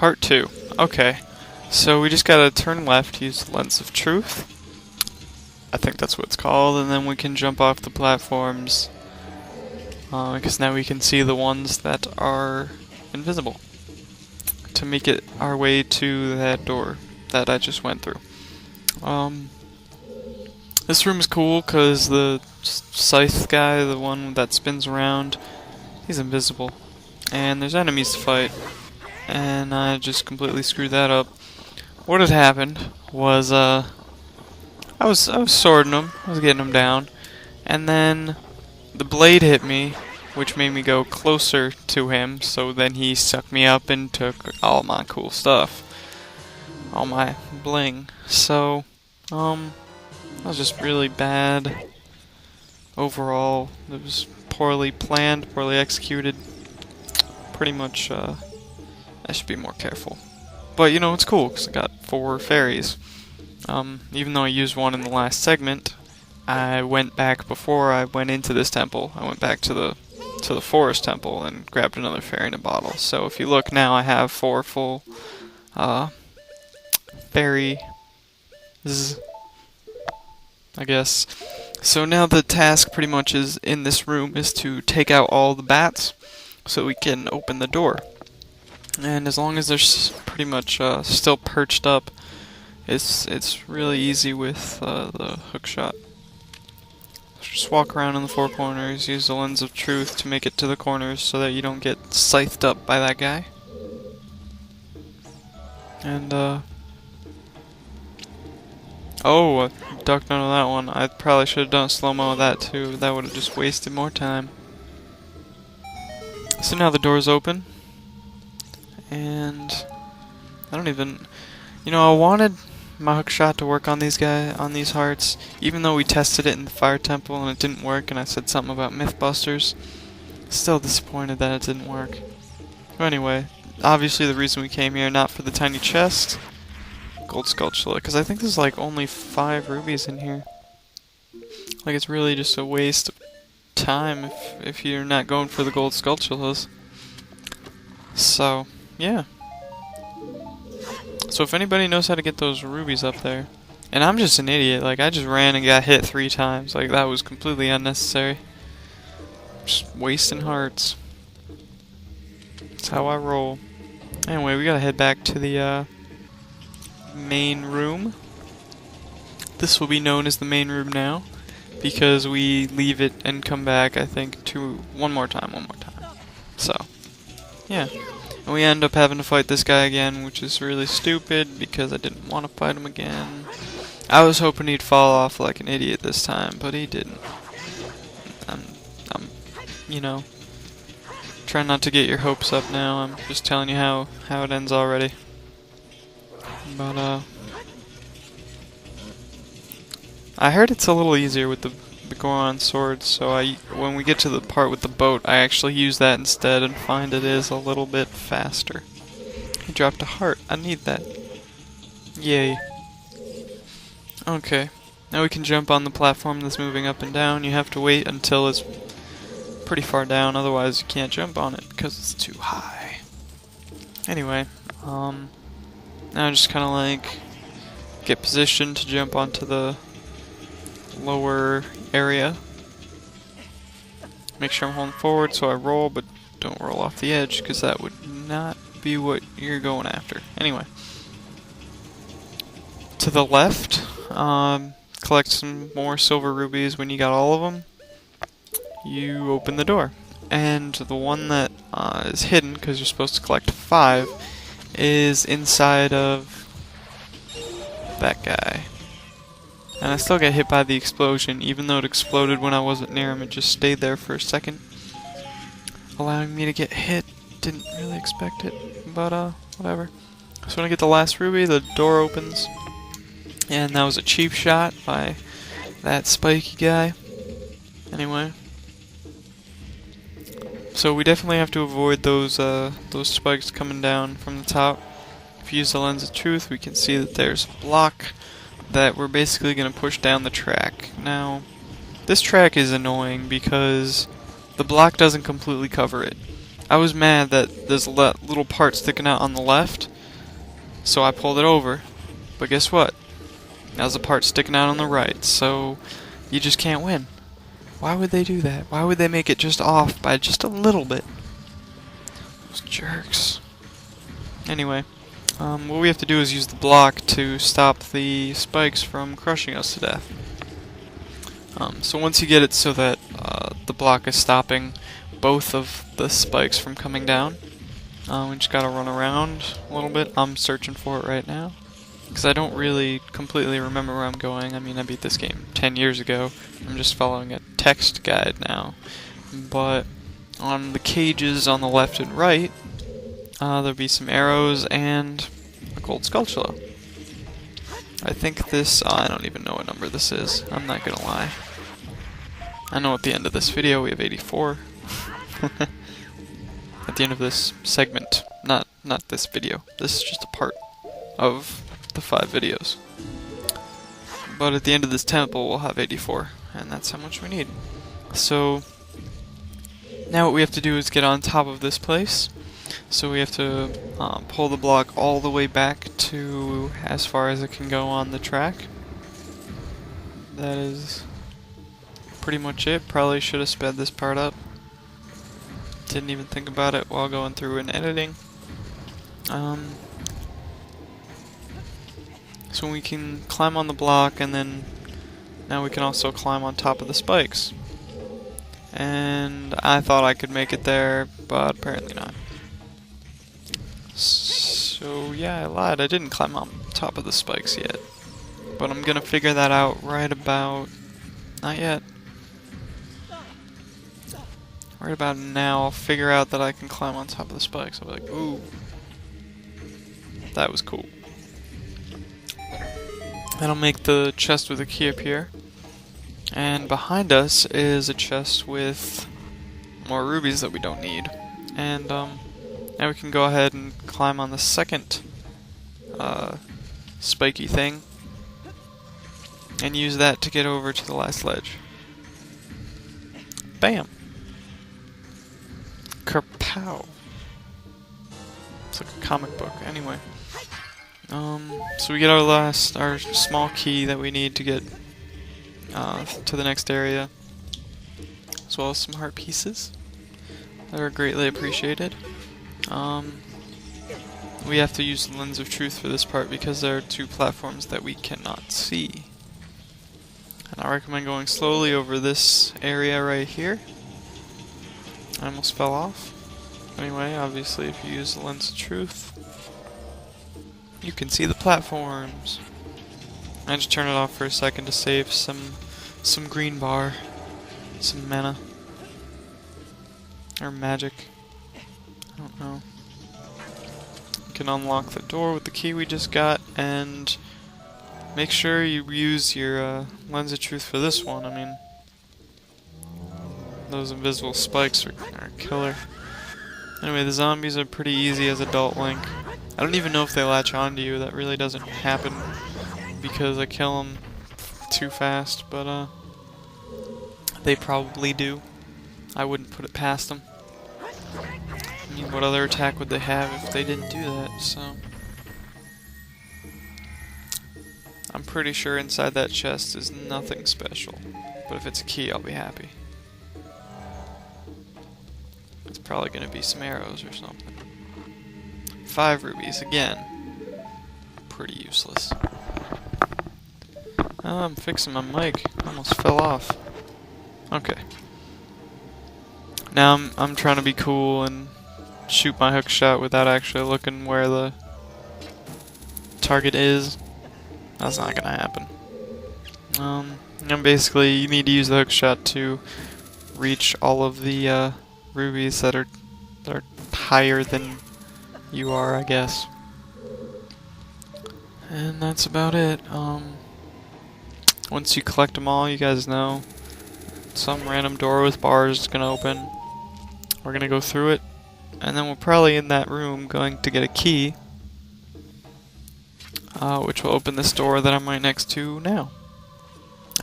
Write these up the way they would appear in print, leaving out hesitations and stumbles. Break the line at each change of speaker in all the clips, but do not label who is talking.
Part 2. Okay. So we just gotta turn left, use the lens of truth. I think that's what it's called, and then we can jump off the platforms. Because now we can see the ones that are invisible. To make it our way to that door that I just went through. This room is cool because the scythe guy, the one that spins around, he's invisible. And there's enemies to fight. And I just completely screwed that up. What had happened was, I was swording him, I was getting him down, and then the blade hit me, which made me go closer to him, so then he sucked me up and took all my cool stuff. All my bling. So, that was just really bad. Overall, it was poorly planned, poorly executed. Pretty much, I should be more careful. But, you know, it's cool, because I got 4 fairies. Even though I used one in the last segment, I went back before I went into this temple. I went back to the forest temple and grabbed another fairy in a bottle. So if you look now, I have 4 full fairies, I guess. So now the task pretty much is in this room is to take out all the bats so we can open the door. And as long as they're pretty much still perched up, it's really easy with the hook shot. Just walk around in the 4 corners, use the lens of truth to make it to the corners so that you don't get scythed up by that guy. And, oh, I ducked under that one. I probably should have done a slow-mo of that too. That would have just wasted more time. So now the door's open. And I don't even... You know, I wanted my hook shot to work on these hearts, even though we tested it in the fire temple and it didn't work, and I said something about Mythbusters. Still disappointed that it didn't work. So anyway, obviously the reason we came here, not for the tiny chest, gold sculpture, because I think there's like only 5 rubies in here. Like, it's really just a waste of time if you're not going for the gold sculptures. So, yeah. So if anybody knows how to get those rubies up there, and I'm just an idiot, like I just ran and got hit 3 times, like that was completely unnecessary. Just wasting hearts. That's how I roll. Anyway, we gotta head back to the main room. This will be known as the main room now, because we leave it and come back, I think, to one more time. So, yeah. And we end up having to fight this guy again, which is really stupid, because I didn't want to fight him again. I was hoping he'd fall off like an idiot this time, but he didn't. I'm you know, trying not to get your hopes up now. I'm just telling you how it ends already. But, I heard it's a little easier with the Goron sword, so when we get to the part with the boat, I actually use that instead and find it is a little bit faster. He dropped a heart. I need that. Yay. Okay. Now we can jump on the platform that's moving up and down. You have to wait until it's pretty far down, otherwise you can't jump on it because it's too high. Anyway, now just kind of like get positioned to jump onto the lower area. Make sure I'm holding forward so I roll, but don't roll off the edge because that would not be what you're going after. Anyway, to the left, collect some more silver rubies. When you got all of them, you open the door. And the one that is hidden, because you're supposed to collect 5, is inside of that guy. And I still got hit by the explosion, even though it exploded when I wasn't near him. It just stayed there for a second, allowing me to get hit. Didn't really expect it, but whatever. So when I get the last ruby, the door opens. And that was a cheap shot by that spiky guy. Anyway. So we definitely have to avoid those spikes coming down from the top. If you use the lens of truth, we can see that there's a block that we're basically going to push down the track. Now, this track is annoying because the block doesn't completely cover it. I was mad that there's a little part sticking out on the left, So I pulled it over, but guess what? There's a part sticking out on the right, so you just can't win. Why would they do that? Why would they make it just off by just a little bit? Those jerks. Anyway, what we have to do is use the block to stop the spikes from crushing us to death. So once you get it so that the block is stopping both of the spikes from coming down, we just gotta run around a little bit. I'm searching for it right now, because I don't really completely remember where I'm going. I mean, I beat this game 10 years ago. I'm just following a text guide now. But on the cages on the left and right, there'll be some arrows and a gold skulltula. I think this, I don't even know what number this is. I'm not gonna lie. I know at the end of this video we have 84. At the end of this segment. Not this video. This is just a part of the 5 videos. But at the end of this temple we'll have 84. And that's how much we need. So now what we have to do is get on top of this place. So we have to pull the block all the way back to as far as it can go on the track. That is pretty much it. Probably should have sped this part up. Didn't even think about it while going through and editing. So we can climb on the block, and then now we can also climb on top of the spikes. And I thought I could make it there, but apparently not. So yeah, I lied. I didn't climb on top of the spikes yet. But I'm gonna figure that out right about... not yet. Right about now, I'll figure out that I can climb on top of the spikes. I'll be like, ooh. That was cool. Then I'll make the chest with the key appear. And behind us is a chest with more rubies that we don't need. And now we can go ahead and climb on the second spiky thing. And use that to get over to the last ledge. Bam! Kerpow! It's like a comic book. Anyway. So we get our small key that we need to get to the next area, as well as some heart pieces that are greatly appreciated. We have to use the lens of truth for this part because there are 2 platforms that we cannot see. And I recommend going slowly over this area right here. I almost fell off. Anyway, obviously if you use the lens of truth, you can see the platforms. I just turn it off for a second to save some green bar, some mana, or magic. I don't know. You can unlock the door with the key we just got, and make sure you use your lens of truth for this one. I mean, those invisible spikes are killer. Anyway, the zombies are pretty easy as adult Link. I don't even know if they latch onto you. That really doesn't happen because I kill them too fast, but they probably do. I wouldn't put it past them. I mean, what other attack would they have if they didn't do that? So I'm pretty sure inside that chest is nothing special, but if it's a key, I'll be happy. It's probably going to be some arrows or something. 5 rubies, again. Pretty useless. Oh, I'm fixing my mic. Almost fell off. Okay. Now I'm trying to be cool and shoot my hook shot without actually looking where the target is. That's not gonna happen. And basically you need to use the hook shot to reach all of the rubies that are higher than you are, I guess. And that's about it. Once you collect them all, you guys know some random door with bars is gonna open. We're gonna go through it, and then we're probably in that room going to get a key, which will open this door that I'm right next to now.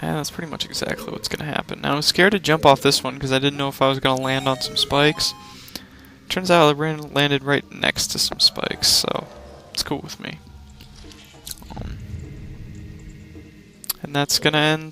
And that's pretty much exactly what's gonna happen. Now I was scared to jump off this one because I didn't know if I was gonna land on some spikes. Turns out I landed right next to some spikes, so it's cool with me. And that's gonna end